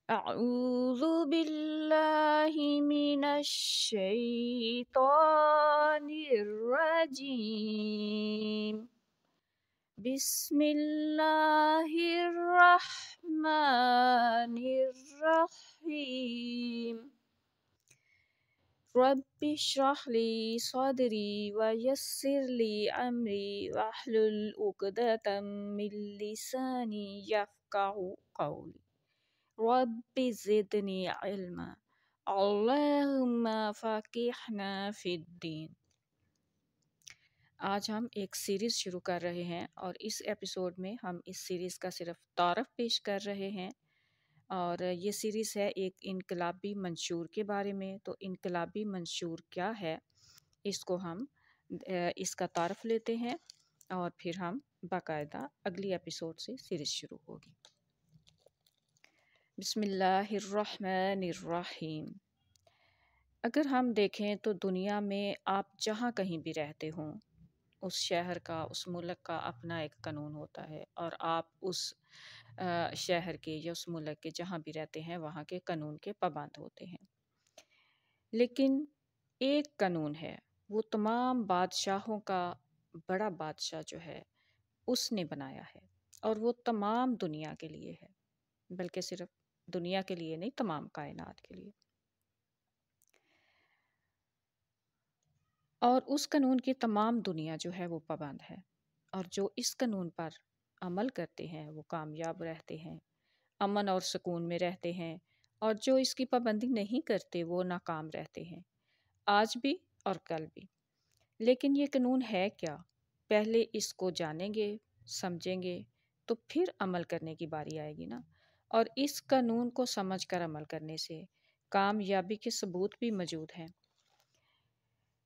أعوذ بالله من الشيطان الرجيم. بسم الله الرحمن الرحيم. رب اشرح لي صدري ويسر لي أمري واحلل عقدة من لساني يفقهوا قولي. رب زدنی علما اللہم فقہنا فی الدین۔ آج ہم ایک سیریز شروع کر رہے ہیں اور اس ایپیسوڈ میں ہم اس سیریز کا صرف تعارف پیش کر رہے ہیں، اور یہ سیریز ہے ایک انقلابی منشور کے بارے میں۔ تو انقلابی منشور کیا ہے، اس کو ہم اس کا تعارف لیتے ہیں اور پھر ہم باقاعدہ اگلی ایپیسوڈ سے سیریز شروع ہوگی۔ بسم اللہ الرحمن الرحیم۔ اگر ہم دیکھیں تو دنیا میں آپ جہاں کہیں بھی رہتے ہوں، اس شہر کا، اس ملک کا اپنا ایک قانون ہوتا ہے، اور آپ اس شہر کے یا اس ملک کے جہاں بھی رہتے ہیں وہاں کے قانون کے پابند ہوتے ہیں۔ لیکن ایک قانون ہے، وہ تمام بادشاہوں کا بڑا بادشاہ جو ہے اس نے بنایا ہے، اور وہ تمام دنیا کے لیے ہے، بلکہ صرف دنیا کے لیے نہیں، تمام کائنات کے لیے۔ اور اس قانون کی تمام دنیا جو ہے وہ پابند ہے، اور جو اس قانون پر عمل کرتے ہیں وہ کامیاب رہتے ہیں، امن اور سکون میں رہتے ہیں، اور جو اس کی پابندی نہیں کرتے وہ ناکام رہتے ہیں، آج بھی اور کل بھی۔ لیکن یہ قانون ہے کیا؟ پہلے اس کو جانیں گے، سمجھیں گے، تو پھر عمل کرنے کی باری آئے گی نا۔ اور اس قانون کو سمجھ کر عمل کرنے سے کامیابی کے ثبوت بھی موجود ہیں۔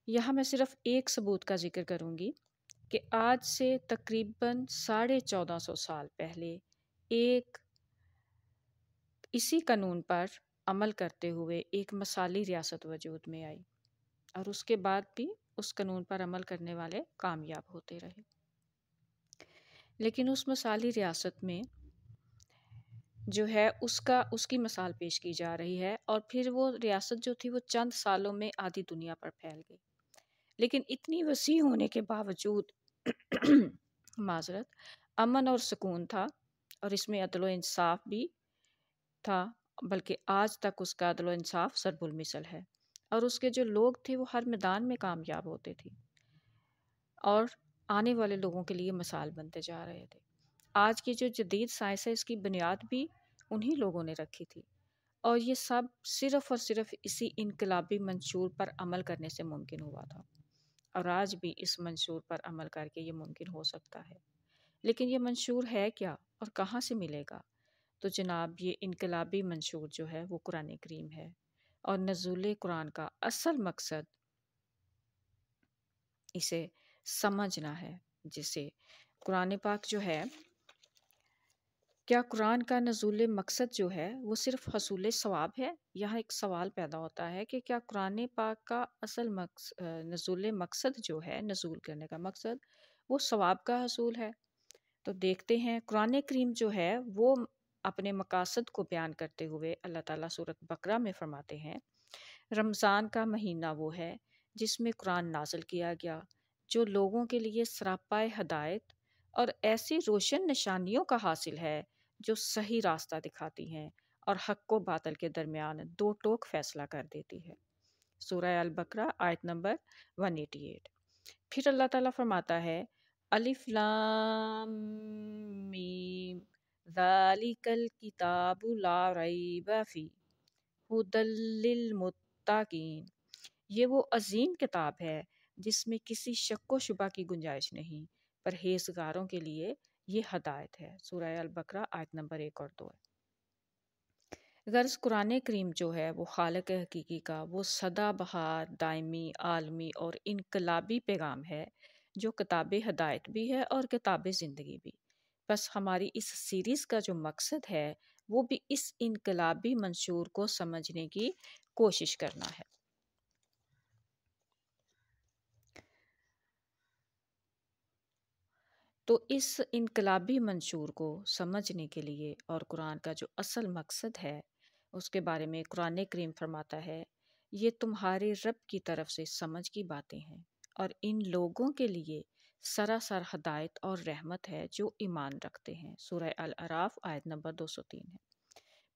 یہاں میں صرف ایک ثبوت کا ذکر کروں گی کہ آج سے تقریباً 1450 سال پہلے ایک اسی قانون پر عمل کرتے ہوئے ایک مثالی ریاست وجود میں آئی، اور اس کے بعد بھی اس قانون پر عمل کرنے والے کامیاب ہوتے رہے۔ لیکن اس مثالی ریاست میں جو ہے اس کی مثال پیش کی جا رہی ہے، اور پھر وہ ریاست جو تھی وہ چند سالوں میں آدھی دنیا پر پھیل گئی۔ لیکن اتنی وسیع ہونے کے باوجود معذرت، امن اور سکون تھا، اور اس میں عدل و انصاف بھی تھا، بلکہ آج تک اس کا عدل و انصاف ضرب المثل ہے، اور اس کے جو لوگ تھے وہ ہر میدان میں کامیاب ہوتے تھے، اور آنے والے لوگوں کے لیے مثال بنتے جا رہے تھے۔ آج کی جو جدید سائنس ہے اس کی بنیاد بھی انہی لوگوں نے رکھی تھی، اور یہ سب صرف اور صرف اسی انقلابی منشور پر عمل کرنے سے ممکن ہوا تھا، اور آج بھی اس منشور پر عمل کر کے یہ ممکن ہو سکتا ہے۔ لیکن یہ منشور ہے کیا اور کہاں سے ملے گا؟ تو جناب، یہ انقلابی منشور جو ہے وہ قرآن کریم ہے، اور نزول قرآن کا اصل مقصد اسے سمجھنا ہے۔ جسے قرآن پاک جو ہے، کیا قرآن کا نزول مقصد جو ہے وہ صرف حصول ثواب ہے؟ یہاں ایک سوال پیدا ہوتا ہے کہ کیا قرآن پاک کا اصل نزول مقصد جو ہے، نزول کرنے کا مقصد، وہ ثواب کا حصول ہے؟ تو دیکھتے ہیں، قرآن کریم جو ہے وہ اپنے مقاصد کو بیان کرتے ہوئے اللہ تعالیٰ سورۃ بقرہ میں فرماتے ہیں، رمضان کا مہینہ وہ ہے جس میں قرآن نازل کیا گیا، جو لوگوں کے لیے سراپائے ہدایت اور ایسی روشن نشانیوں کا حاصل ہے جو صحیح راستہ دکھاتی ہیں اور حق و باطل کے درمیان دو ٹوک فیصلہ کر دیتی ہے۔ سورہ البقرہ آیت نمبر 188۔ پھر اللہ تعالیٰ فرماتا ہے، الف لام میم ذالک الکتاب لا ریب فیہ ھدی للمتقین۔ یہ وہ عظیم کتاب ہے جس میں کسی شک و شبہ کی گنجائش نہیں، پرہیزگاروں کے لیے یہ ہدایت ہے۔ سورہ البقرہ آیت نمبر 1 اور 2 ہے۔ غرض قرآن کریم جو ہے وہ خالق حقیقی کا وہ سدا بہار، دائمی، عالمی اور انقلابی پیغام ہے، جو کتاب ہدایت بھی ہے اور کتاب زندگی بھی۔ بس ہماری اس سیریز کا جو مقصد ہے وہ بھی اس انقلابی منشور کو سمجھنے کی کوشش کرنا ہے۔ تو اس انقلابی منشور کو سمجھنے کے لیے اور قرآن کا جو اصل مقصد ہے اس کے بارے میں قرآن کریم فرماتا ہے، یہ تمہارے رب کی طرف سے سمجھ کی باتیں ہیں اور ان لوگوں کے لیے سراسر ہدایت اور رحمت ہے جو ایمان رکھتے ہیں۔ سورہ الاعراف آیت نمبر 203 ہے۔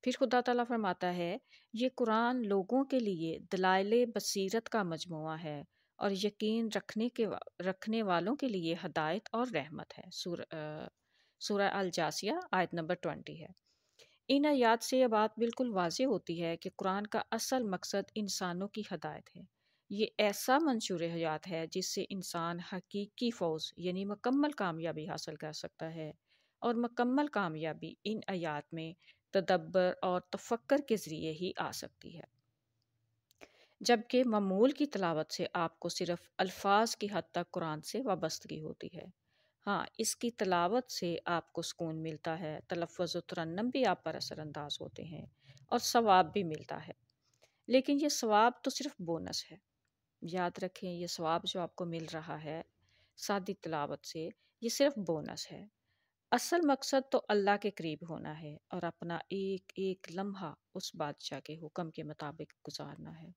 پھر خدا تعالیٰ فرماتا ہے، یہ قرآن لوگوں کے لیے دلائل بصیرت کا مجموعہ ہے اور یقین رکھنے والوں کے لیے ہدایت اور رحمت ہے۔ سورہ الجاسیہ آیت نمبر 20 ہے۔ ان آیات سے یہ بات بالکل واضح ہوتی ہے کہ قرآن کا اصل مقصد انسانوں کی ہدایت ہے۔ یہ ایسا منشور حیات ہے جس سے انسان حقیقی فوز یعنی مکمل کامیابی حاصل کر سکتا ہے، اور مکمل کامیابی ان آیات میں تدبر اور تفکر کے ذریعے ہی آ سکتی ہے، جبکہ معمول کی تلاوت سے آپ کو صرف الفاظ کی حد تک قرآن سے وابستگی ہوتی ہے۔ ہاں، اس کی تلاوت سے آپ کو سکون ملتا ہے، تلفظ و ترنم بھی آپ پر اثر انداز ہوتے ہیں اور ثواب بھی ملتا ہے، لیکن یہ ثواب تو صرف بونس ہے۔ یاد رکھیں، یہ ثواب جو آپ کو مل رہا ہے سادی تلاوت سے، یہ صرف بونس ہے۔ اصل مقصد تو اللہ کے قریب ہونا ہے اور اپنا ایک ایک لمحہ اس بادشاہ کے حکم کے مطابق گزارنا ہے۔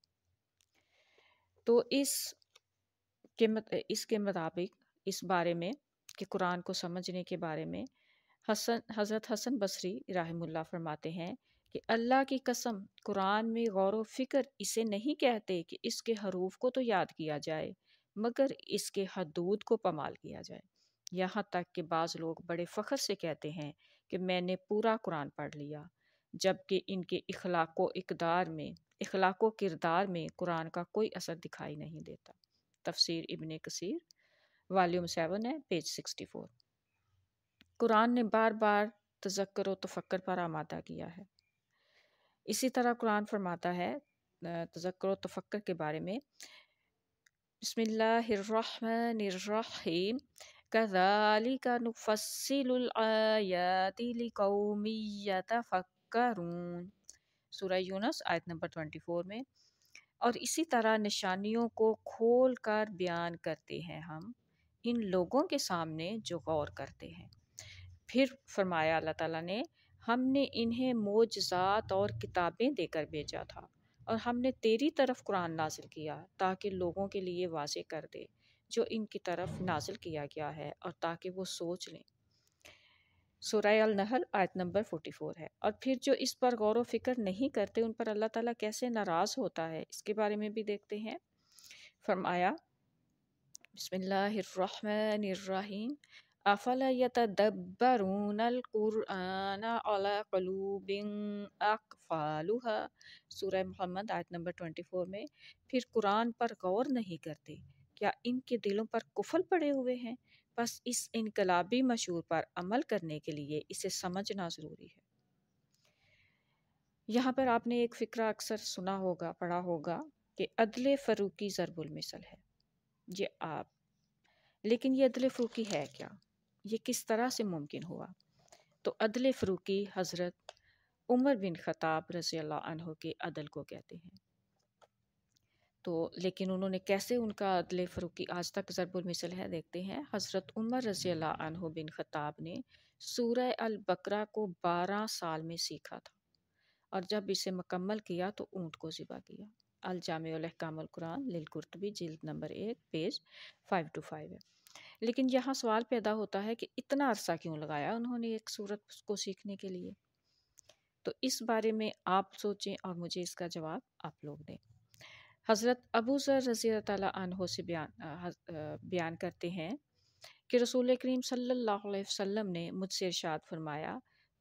تو اس کے مطابق اس بارے میں کہ قرآن کو سمجھنے کے بارے میں حضرت حسن بصری رحمہ اللہ فرماتے ہیں کہ اللہ کی قسم، قرآن میں غور و فکر اسے نہیں کہتے کہ اس کے حروف کو تو یاد کیا جائے، مگر اس کے حدود کو پامال کیا جائے۔ یہاں تک کہ بعض لوگ بڑے فخر سے کہتے ہیں کہ میں نے پورا قرآن پڑھ لیا، جبکہ ان کے اخلاق و کردار میں قرآن کا کوئی اثر دکھائی نہیں دیتا۔ تفسیر ابن کثیر والیوم 7 ہے، پیج 64۔ قرآن نے بار بار تذکر و تفکر پر آمادہ کیا ہے۔ اسی طرح قرآن فرماتا ہے تذکر و تفکر کے بارے میں، بسم اللہ الرحمن الرحیم، کذالک نفصل الآیات لقوم یتفکرون، سورہ یونس آیت نمبر 24 میں، اور اسی طرح نشانیوں کو کھول کر بیان کرتے ہیں ہم ان لوگوں کے سامنے جو غور کرتے ہیں۔ پھر فرمایا اللہ تعالیٰ نے، ہم نے انہیں معجزات اور کتابیں دے کر بھیجا تھا، اور ہم نے تیری طرف قرآن نازل کیا تاکہ لوگوں کے لیے واضح کر دے جو ان کی طرف نازل کیا گیا ہے، اور تاکہ وہ سوچ لیں۔ سورہ النحل آیت نمبر 44 ہے۔ اور پھر جو اس پر غور و فکر نہیں کرتے ان پر اللہ تعالیٰ کیسے ناراض ہوتا ہے، اس کے بارے میں بھی دیکھتے ہیں۔ فرمایا، بسم اللہ الرحمن الرحیم، افلا یتدبرون القرآن علی قلوب اقفالها، سورہ محمد آیت نمبر 24 میں، پھر قرآن پر غور نہیں کرتے، کیا ان کے دلوں پر قفل پڑے ہوئے ہیں؟ بس اس انقلابی مشہور پر عمل کرنے کے لیے اسے سمجھنا ضروری ہے۔ یہاں پر آپ نے ایک فقرہ اکثر سنا ہوگا، پڑھا ہوگا کہ عدل فروقی ضرب المثل ہے۔ لیکن یہ عدل فروقی ہے کیا؟ یہ کس طرح سے ممکن ہوا؟ تو عدل فروقی حضرت عمر بن خطاب رضی اللہ عنہ کے عدل کو کہتے ہیں۔ تو لیکن انہوں نے کیسے ان کا عدل فروقی آج تک ضرب المثل ہے، دیکھتے ہیں۔ حضرت عمر رضی اللہ عنہ بن خطاب نے سورہ البقرہ کو 12 سال میں سیکھا تھا، اور جب اسے مکمل کیا تو اونٹ کو ذبح کیا۔ الجامع الاحکام القرآن للقرطبی جلد نمبر 1 پیج 5-5 ہے۔ لیکن یہاں سوال پیدا ہوتا ہے کہ اتنا عرصہ کیوں لگایا انہوں نے ایک سورت کو سیکھنے کے لیے؟ تو اس بارے میں آپ سوچیں اور مجھے اس کا جواب آپ لوگ دیں۔ حضرت ابو ذر رضی اللہ عنہ سے بیان کرتے ہیں کہ رسول کریم صلی اللہ علیہ وسلم نے مجھ سے ارشاد فرمایا،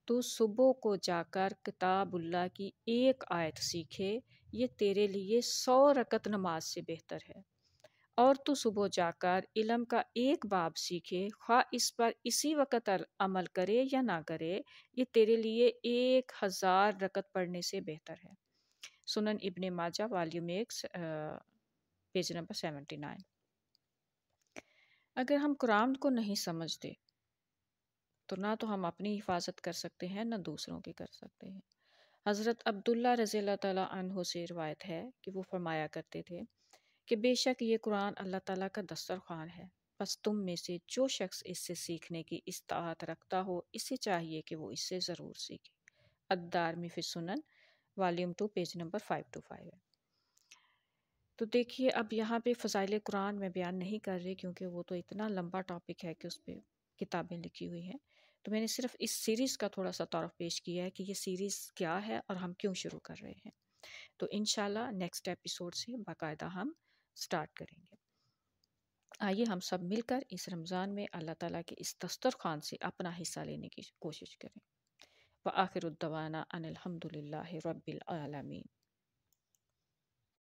تو صبح کو جا کر کتاب اللہ کی ایک آیت سیکھے، یہ تیرے لیے 100 رکعت نماز سے بہتر ہے، اور تو صبح جا کر علم کا ایک باب سیکھے، خواہ اس پر اسی وقت عمل کرے یا نہ کرے، یہ تیرے لیے 1000 رکعت پڑھنے سے بہتر ہے۔ سنن ابن ماجہ والیوم 1 پیج نمبر 79۔ اگر ہم قرآن کو نہیں سمجھتے تو نہ تو ہم اپنی حفاظت کر سکتے ہیں، نہ دوسروں کی کر سکتے ہیں۔ حضرت عبداللہ رضی اللہ تعالیٰ عنہ سے روایت ہے کہ وہ فرمایا کرتے تھے کہ بے شک یہ قرآن اللہ تعالیٰ کا دسترخوان ہے، بس تم میں سے جو شخص اس سے سیکھنے کی استطاعت رکھتا ہو، اسے چاہیے کہ وہ اس سے ضرور سیکھے۔ الدارمی فی السنن والیوم 2 پیج نمبر 525 ہے۔ تو دیکھیے اب یہاں پہ فضائل قرآن میں بیان نہیں کر رہی کیونکہ وہ تو اتنا لمبا ٹاپک ہے کہ اس پہ کتابیں لکھی ہوئی ہیں، تو میں نے صرف اس سیریز کا تھوڑا سا تعارف پیش کیا ہے کہ یہ سیریز کیا ہے اور ہم کیوں شروع کر رہے ہیں۔ تو انشاءاللہ نیکسٹ ایپیسوڈ سے باقاعدہ ہم سٹارٹ کریں گے۔ آئیے ہم سب مل کر اس رمضان میں اللہ تعالیٰ کے اس دسترخوان سے اپنا حصہ لینے کی کوشش کریں۔ وآخر الدعوانا ان الحمد للہ رب العالمین۔